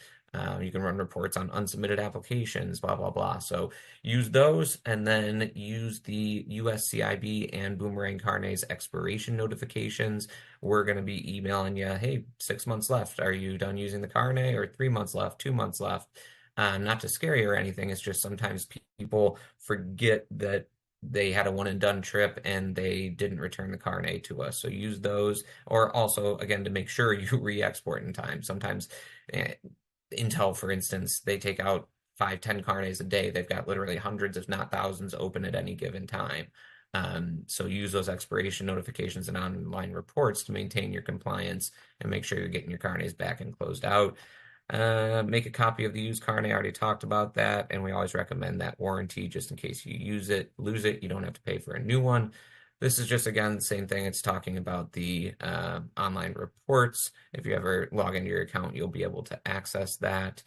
You can run reports on unsubmitted applications, blah, blah, blah. So use those, and then use the USCIB and Boomerang Carnets expiration notifications. We're going to be emailing you, hey, 6 months left. Are you done using the Carnet? Or 3 months left, 2 months left. Not to scare you or anything. It's just sometimes people forget that they had a one and done trip and they didn't return the Carnet to us. So use those, or also, again, to make sure you re-export in time. Sometimes Intel, for instance, they take out 5-10 Carnets a day. They've got literally hundreds, if not thousands, open at any given time. So use those expiration notifications and online reports to maintain your compliance and make sure you're getting your Carnets back and closed out. Make a copy of the used Carnet. I already talked about that, and we always recommend that warranty just in case you lose it, you don't have to pay for a new one. This is just, again, the same thing. It's talking about the online reports. If you ever log into your account, you'll be able to access that.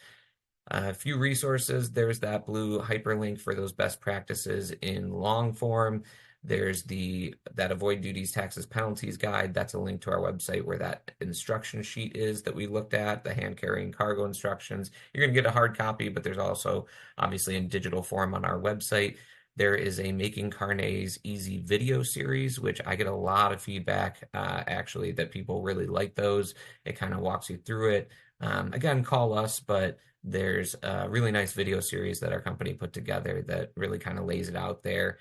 A few resources. There's that blue hyperlink for those best practices in long form. There's that Avoid Duties, Taxes, Penalties guide. That's a link to our website where that instruction sheet is that we looked at, the hand carrying cargo instructions. You're going to get a hard copy, but there's also obviously in digital form on our website. There is a Making Carnets Easy video series, which I get a lot of feedback, actually, that people really like those. It kind of walks you through it. Again, call us, but there's a really nice video series that our company put together that really kind of lays it out there.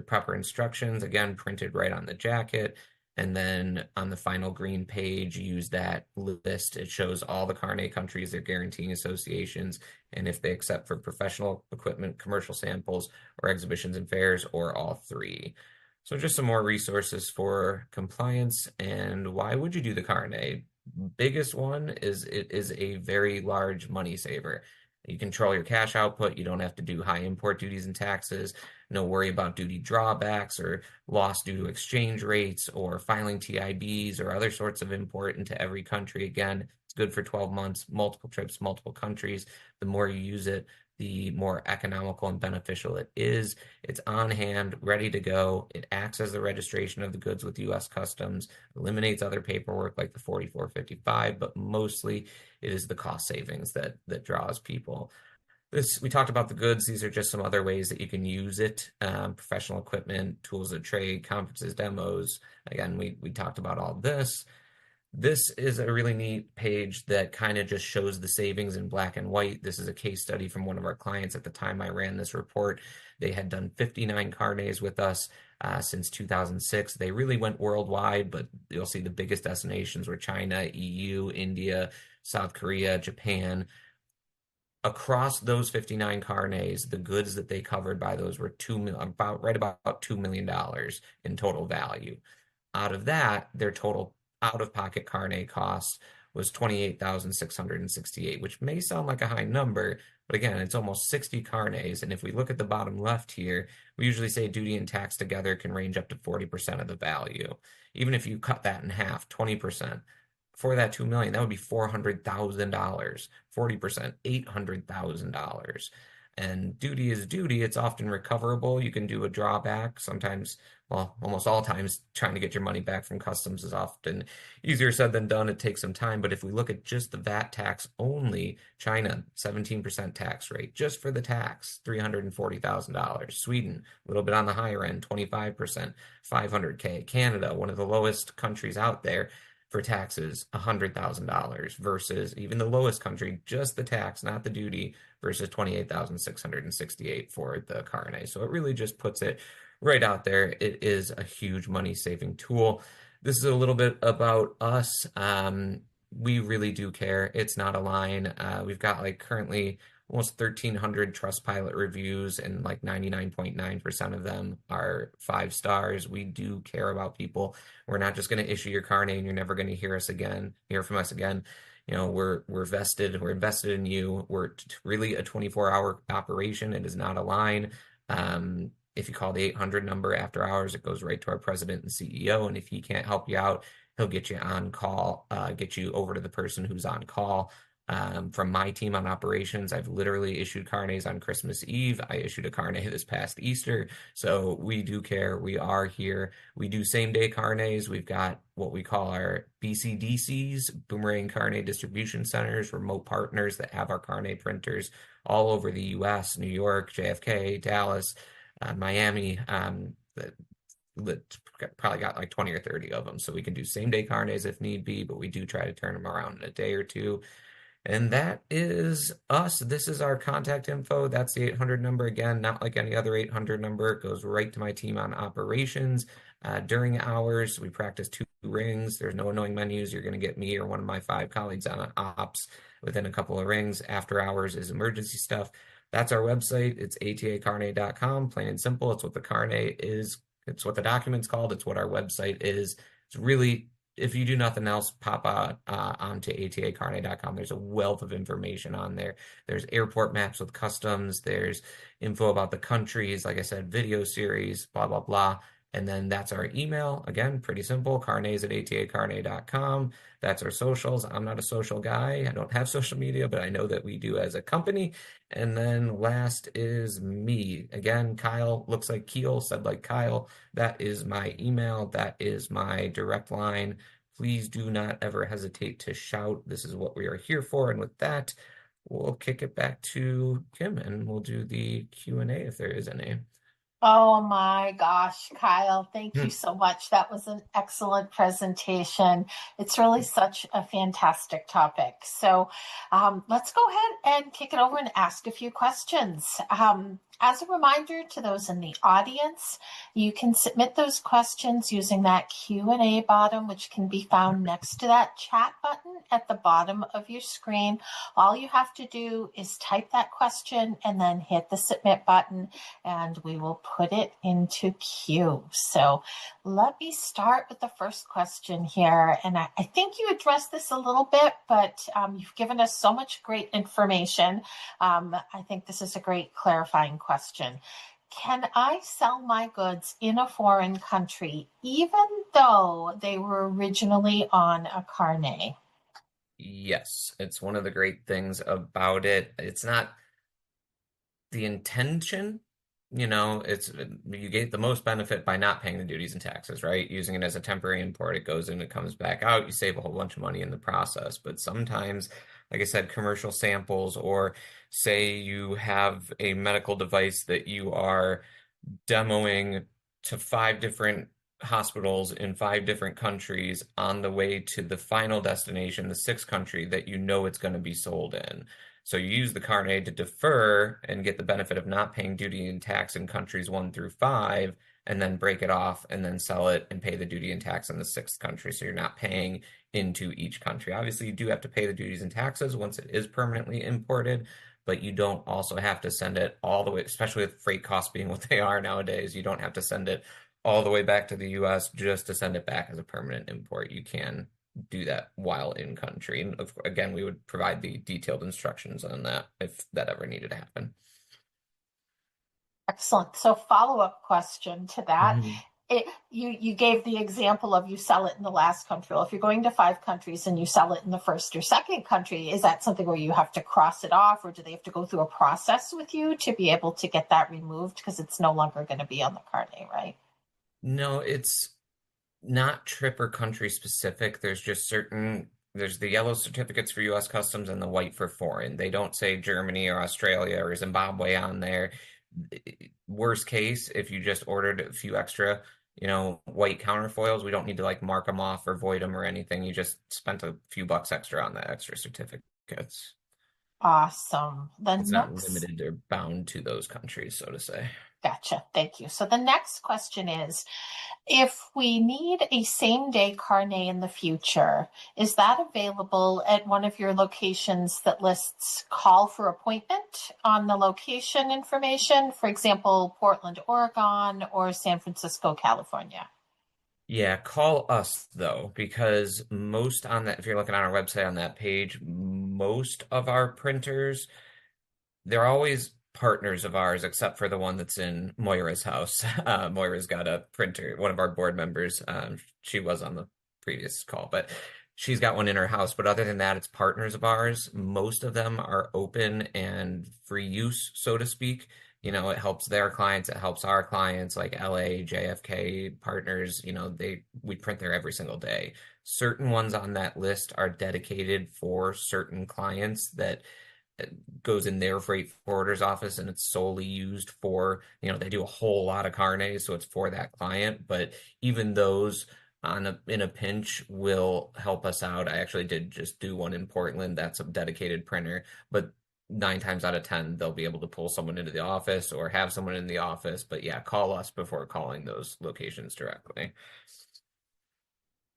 Proper instructions, again, printed right on the jacket. And then on the final green page, use that list. It shows all the Carnet countries, their guaranteeing associations, and if they accept for professional equipment, commercial samples, or exhibitions and fairs, or all three. So just some more resources for compliance. And why would you do the Carnet? Biggest one is it is a very large money saver. You control your cash output. You don't have to do high import duties and taxes. No worry about duty drawbacks or loss due to exchange rates or filing TIBs or other sorts of import into every country. Again, it's good for 12 months, multiple trips, multiple countries. The more you use it, the more economical and beneficial it is. It's on hand, ready to go. It acts as the registration of the goods with U.S. Customs, eliminates other paperwork like the 4455, but mostly it is the cost savings that draws people. We talked about the goods. These are just some other ways that you can use it. Professional equipment, tools of trade, conferences, demos. Again, we talked about all this. This is a really neat page that kind of just shows the savings in black and white. This is a case study from one of our clients at the time I ran this report. They had done 59 carnets with us since 2006. They really went worldwide, but you'll see the biggest destinations were China, EU, India, South Korea, Japan. Across those 59 carnets, the goods that they covered by those were about $2 million in total value. Out of that, their total out-of-pocket carnet cost was 28,668, which may sound like a high number, but again, it's almost 60 carnets. And if we look at the bottom left here, we usually say duty and tax together can range up to 40% of the value. Even if you cut that in half, 20%, for that 2 million, that would be $400,000. 40%, $800,000. And duty is duty. It's often recoverable. You can do a drawback. Sometimes, well, almost all times, trying to get your money back from customs is often easier said than done. It takes some time. But if we look at just the VAT tax only, China, 17% tax rate, just for the tax, $340,000. Sweden, a little bit on the higher end, 25%, $500K. Canada, one of the lowest countries out there, for taxes, $100,000 versus even the lowest country, just the tax, not the duty, versus 28,668 for the Carnet. So it really just puts it right out there. It is a huge money saving tool. This is a little bit about us. We really do care. It's not a line. We've got like currently almost 1,300 Trustpilot reviews, and like 99.9% of them are 5 stars. We do care about people. We're not just going to issue your carnet and you're never going to hear from us again. You know, we're vested. We're invested in you. We're really a 24-hour operation. It is not a line. If you call the 800 number after hours, it goes right to our president and CEO. And if he can't help you out, he'll get you on call, get you over to the person who's on call. From my team on operations, I've literally issued carnets on Christmas Eve. I issued a carnet this past Easter. So we do care. We are here. We do same day carnets. We've got what we call our BCDCs, Boomerang Carnet Distribution Centers, remote partners that have our carnet printers all over the US, New York, JFK, Dallas, Miami. That probably got like 20 or 30 of them. So we can do same day carnets if need be, but we do try to turn them around in a day or two. And that is us. This is our contact info. That's the 800 number. Again, not like any other 800 number. It goes right to my team on operations. During hours, we practice 2 rings. There's no annoying menus. You're going to get me or one of my 5 colleagues on ops within a couple of rings. After hours is emergency stuff. That's our website. It's atacarnet.com. Plain and simple. It's what the carnet is. It's what the document's called. It's what our website is. It's really, if you do nothing else, pop out onto atacarnet.com. There's a wealth of information on there. There's airport maps with customs. There's info about the countries, like I said, video series, blah, blah, blah. And then that's our email. Again, pretty simple, carnets@atacarnet.com. That's our socials. I'm not a social guy. I don't have social media, but I know that we do as a company. And then last is me. Again, Kyle, looks like Kiel, said like Kyle. That is my email. That is my direct line. Please do not ever hesitate to shout. This is what we are here for. And with that, we'll kick it back to Kim and we'll do the Q&A if there is any. Oh my gosh, Kyle, thank you so much. That was an excellent presentation. It's really such a fantastic topic. So let's go ahead and kick it over and ask a few questions. As a reminder to those in the audience, you can submit those questions using that Q&A bottom, which can be found next to that chat button at the bottom of your screen. All you have to do is type that question and then hit the submit button, and we will put it into queue. So let me start with the first question here. And I think you addressed this a little bit, but you've given us so much great information. I think this is a great clarifying question. Can I sell my goods in a foreign country, even though they were originally on a carnet? Yes, it's one of the great things about it. It's not the intention, it's you get the most benefit by not paying the duties and taxes, right? Using it as a temporary import, it goes in, it comes back out, you save a whole bunch of money in the process. But sometimes, like I said, commercial samples, or say you have a medical device that you are demoing to 5 different hospitals in 5 different countries on the way to the final destination, the sixth country that you know it's going to be sold in. So you use the Carnet to defer and get the benefit of not paying duty and tax in countries 1 through 5, and then break it off and then sell it and pay the duty and tax in the sixth country. So you're not paying into each country. Obviously, you do have to pay the duties and taxes once it is permanently imported, but you don't also have to send it all the way, especially with freight costs being what they are nowadays. You don't have to send it all the way back to the US just to send it back as a permanent import. You can do that while in country. And again, we would provide the detailed instructions on that if that ever needed to happen. Excellent. So follow-up question to that. Mhm. You gave the example of you sell it in the last country. Well, if you're going to 5 countries and you sell it in the first or second country, is that something where you have to cross it off, or do they have to go through a process with you to be able to get that removed because it's no longer going to be on the carnet, right? No, it's not trip or country specific. There's the yellow certificates for US Customs and the white for foreign. They don't say Germany or Australia or Zimbabwe on there. Worst case, if you just ordered a few extra, white counterfoils, we don't need to like mark them off or void them or anything. You just spent a few bucks extra on that extra certificates. Awesome. The It's not next limited or bound to those countries, so to say. Gotcha. Thank you. So the next question is, if we need a same day carnet in the future, is that available at one of your locations that lists call for appointment on the location information? For example, Portland, Oregon, or San Francisco, California? Yeah, call us though, because most on that, if you're looking on our website on that page, most of our printers, they're always partners of ours, except for the one that's in Moira's house. Moira's got a printer, one of our board members. She was on the previous call, but she's got one in her house. But other than that, it's partners of ours. Most of them are open and free use, so to speak. It helps their clients, it helps our clients, like LA, JFK partners, we print there every single day. Certain ones on that list are dedicated for certain clients that goes in their freight forwarder's office, and it's solely used for, they do a whole lot of carnets, so it's for that client. But even those in a pinch will help us out. I actually did just do one in Portland. That's a dedicated printer, but 9 times out of 10, they'll be able to pull someone into the office or have someone in the office. But yeah, call us before calling those locations directly.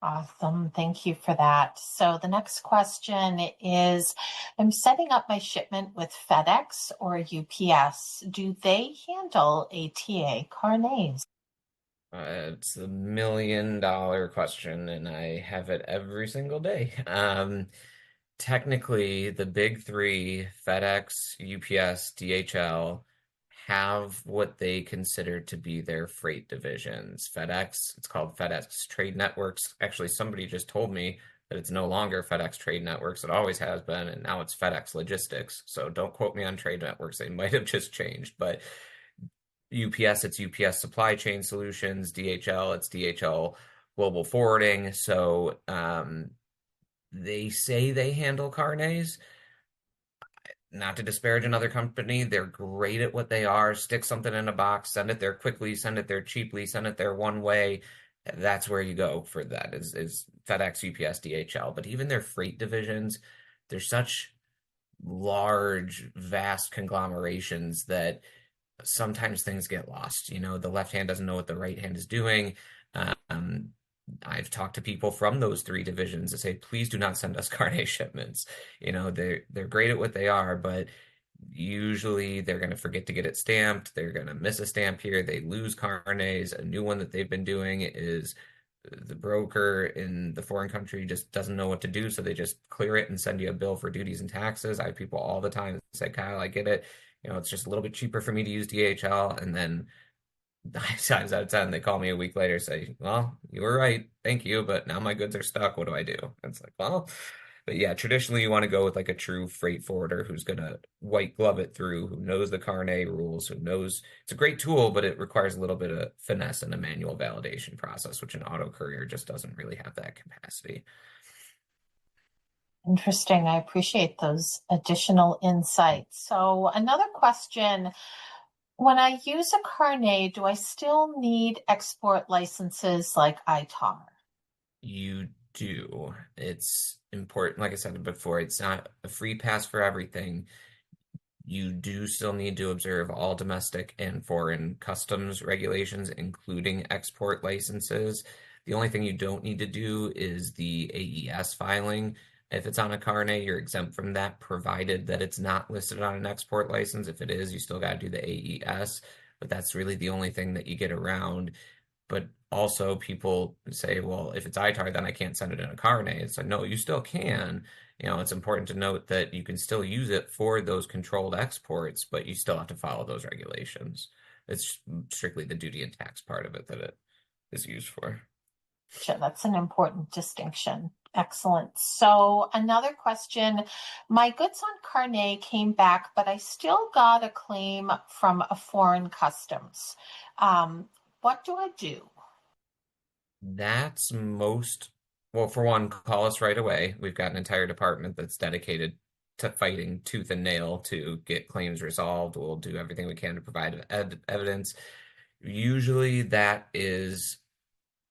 Awesome. Thank you for that. So the next question is, I'm setting up my shipment with FedEx or UPS. Do they handle ATA carnets? It's $1 million question, and I have it every single day. Technically, the big three, FedEx, UPS, DHL, have what they consider to be their freight divisions. FedEx, it's called FedEx Trade Networks. Actually, somebody just told me that it's no longer FedEx Trade Networks. It always has been, and now it's FedEx Logistics. So don't quote me on Trade Networks. They might have just changed, but UPS, it's UPS Supply Chain Solutions. DHL, it's DHL Global Forwarding. So they say they handle carnets. Not to disparage another company, they're great at what they are. Stick something in a box, send it there quickly, send it there cheaply, send it there one way. That's where you go for that is FedEx, UPS, DHL. But even their freight divisions, they're such large, vast conglomerations that sometimes things get lost. The left hand doesn't know what the right hand is doing. I've talked to people from those three divisions that say, please do not send us carnet shipments. They're great at what they are, but usually they're going to forget to get it stamped. They're going to miss a stamp here. They lose carnets. A new one that they've been doing is the broker in the foreign country just doesn't know what to do, so they just clear it and send you a bill for duties and taxes. I have people all the time say, Kyle, I get it. It's just a little bit cheaper for me to use DHL, and then 9 times out of 10, they call me a week later, say, well, you were right. Thank you. But now my goods are stuck. What do I do? And it's like, well, but yeah, traditionally you want to go with like a true freight forwarder who's going to white glove it through, who knows the Carnet rules, who knows it's a great tool, but it requires a little bit of finesse and a manual validation process, which an auto courier just doesn't really have that capacity. Interesting. I appreciate those additional insights. So another question When I use a Carnet, do I still need export licenses like ITAR? You do. It's important, like I said before, it's not a free pass for everything. You do still need to observe all domestic and foreign customs regulations, including export licenses. The only thing you don't need to do is the AES filing. If it's on a carnet, you're exempt from that, provided that it's not listed on an export license. If it is, you still got to do the AES, but that's really the only thing that you get around. But also, people say, well, if it's ITAR, then I can't send it in a carnet. It's like, no, you still can. It's important to note that you can still use it for those controlled exports, but you still have to follow those regulations. It's strictly the duty and tax part of it that it is used for. Sure, that's an important distinction. Excellent. So another question. My goods on Carnet came back, but I still got a claim from a foreign customs. What do I do? That's most, well, for one, call us right away. We've got an entire department that's dedicated to fighting tooth and nail to get claims resolved. We'll do everything we can to provide evidence. Usually that is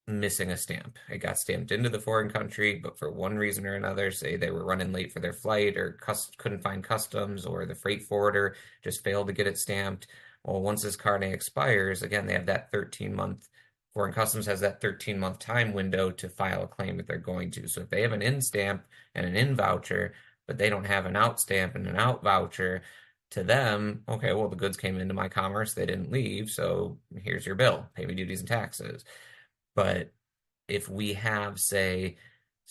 missing a stamp. It got stamped into the foreign country, but for one reason or another, say they were running late for their flight or couldn't find customs or the freight forwarder just failed to get it stamped. Well, once this carnet expires, again, they have that 13-month, foreign customs has that 13-month time window to file a claim if they're going to. So if they have an in stamp and an in voucher, but they don't have an out stamp and an out voucher, to them, okay, well, the goods came into my commerce, they didn't leave, so here's your bill, pay me duties and taxes. But if we have, say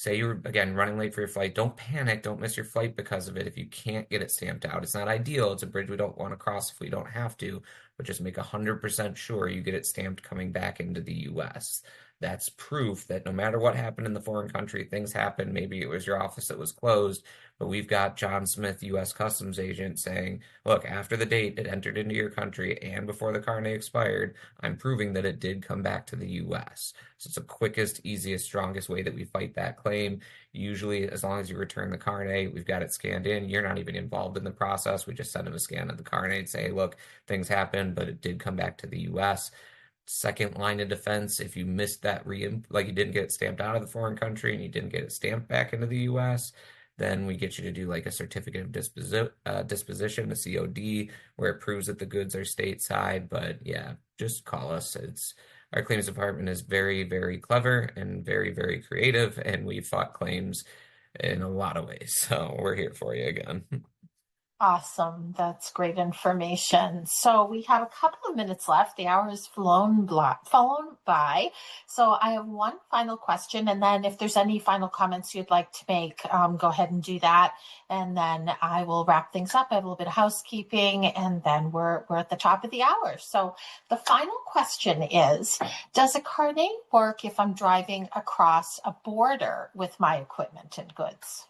you're again running late for your flight, don't panic, don't miss your flight because of it. If you can't get it stamped out, it's not ideal. It's a bridge we don't want to cross if we don't have to, but just make 100% sure you get it stamped coming back into the US. That's proof that no matter what happened in the foreign country, things happen. Maybe it was your office that was closed, but we've got John Smith, US Customs agent, saying, look, after the date it entered into your country and before the carnet expired, I'm proving that it did come back to the US. So it's the quickest, easiest, strongest way that we fight that claim. Usually, as long as you return the carnet, we've got it scanned in. You're not even involved in the process. We just send them a scan of the carnet and say, look, things happened, but it did come back to the US. Second line of defense, if you missed that like you didn't get it stamped out of the foreign country and you didn't get it stamped back into the US, then we get you to do like a certificate of disposition, a COD, where it proves that the goods are stateside. But yeah, just call us. It's our claims department is very, very clever and very, very creative, and we fought claims in a lot of ways. So we're here for you again. Awesome. That's great information. So we have a couple of minutes left. The hour has flown by. So I have one final question, and then if there's any final comments you'd like to make, go ahead and do that. And then I will wrap things up. I have a little bit of housekeeping, and then we're at the top of the hour. So the final question is, does a carnet work if I'm driving across a border with my equipment and goods?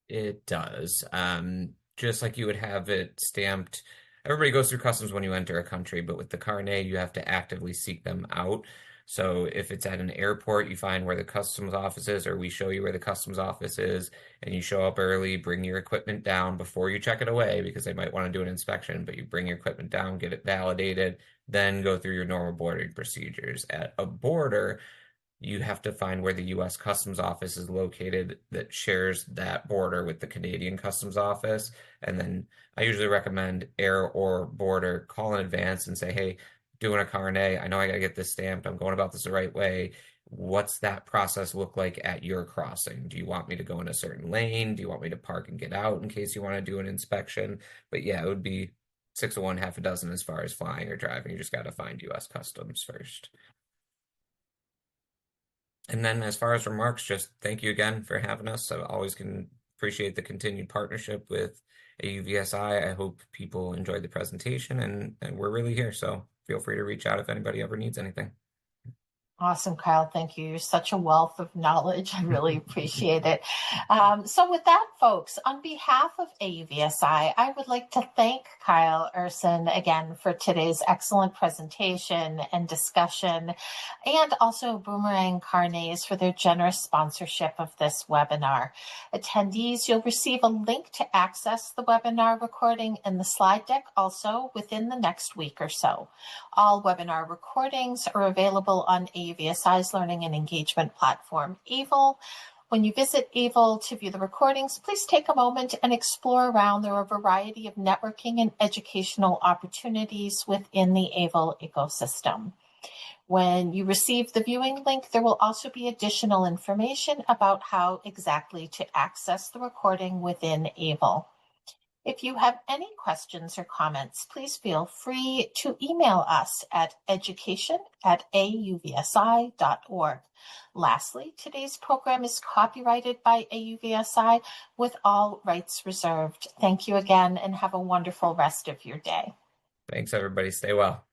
It does. Just like you would have it stamped. Everybody goes through customs when you enter a country, but with the carnet, you have to actively seek them out. So if it's at an airport, you find where the customs office is, or we show you where the customs office is, and you show up early, bring your equipment down before you check it away because they might want to do an inspection, but you bring your equipment down, get it validated, then go through your normal boarding procedures. At a border, you have to find where the US Customs Office is located that shares that border with the Canadian Customs Office. And then I usually recommend air or border, call in advance and say, hey, doing a carnet, I know I got to get this stamped. I'm going about this the right way. What's that process look like at your crossing? Do you want me to go in a certain lane? Do you want me to park and get out in case you want to do an inspection? But yeah, it would be 6 of 1, half a dozen as far as flying or driving. You just got to find US Customs first. And then as far as remarks, just thank you again for having us. I always can appreciate the continued partnership with AUVSI. I hope people enjoyed the presentation and we're really here. So feel free to reach out if anybody ever needs anything. Awesome, Kyle. Thank you. You're such a wealth of knowledge. I really appreciate it. So with that, folks, on behalf of AUVSI, I would like to thank Kiel Ursin again for today's excellent presentation and discussion, and also Boomerang Carnets for their generous sponsorship of this webinar. Attendees, you'll receive a link to access the webinar recording and the slide deck also within the next week or so. All webinar recordings are available on AUVSI's Learning and Engagement platform, AVEL. When you visit AVEL to view the recordings, please take a moment and explore around. There are a variety of networking and educational opportunities within the AVEL ecosystem. When you receive the viewing link, there will also be additional information about how exactly to access the recording within AVEL. If you have any questions or comments, please feel free to email us at education@auvsi.org. Lastly, today's program is copyrighted by AUVSI with all rights reserved. Thank you again and have a wonderful rest of your day. Thanks, everybody. Stay well.